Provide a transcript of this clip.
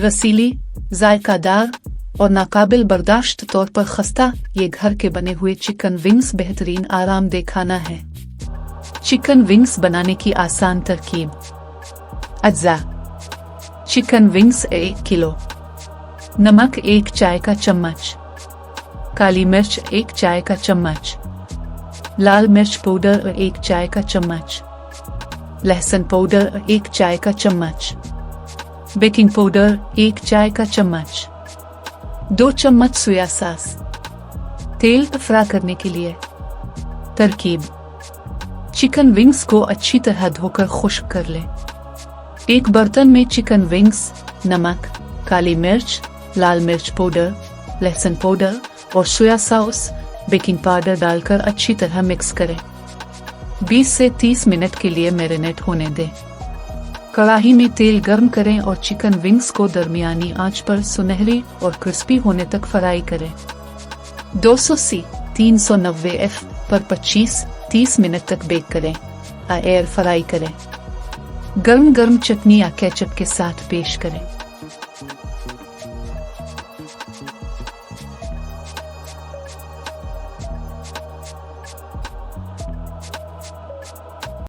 रसीली, जायकादार और नाकाबिल बर्दाश्त तौर पर खस्ता ये घर के बने हुए चिकन विंग्स बेहतरीन आरामदेह खाना है। चिकन विंग्स बनाने की आसान तरकीब। अज्जा: चिकन विंग्स 1 किलो, नमक 1 चाय का चम्मच, काली मिर्च 1 चाय का चम्मच, लाल मिर्च पाउडर 1 चाय का चम्मच, लहसुन पाउडर 1 चाय का चम्मच, बेकिंग पाउडर 1 चाय का चम्मच, 2 चम्मच सोया सॉस। तेल फ्राई करने के लिए। तरकीब: चिकन विंग्स को अच्छी तरह धोकर खुश्क कर लें। एक बर्तन में चिकन विंग्स, नमक, काली मिर्च, लाल मिर्च पाउडर, लहसुन पाउडर और सोया सॉस, बेकिंग पाउडर डालकर अच्छी तरह मिक्स करें। 20 से 30 मिनट के लिए मैरिनेट होने दें। कढ़ाई में तेल गर्म करें और चिकन विंग्स को दरमियानी आंच पर सुनहरी और क्रिस्पी होने तक फ्राई करें। 200 सी 390 F पर 25-30 मिनट तक बेक करें। एयर फ्राई करें। गर्म गर्म चटनी या केचप के साथ पेश करें।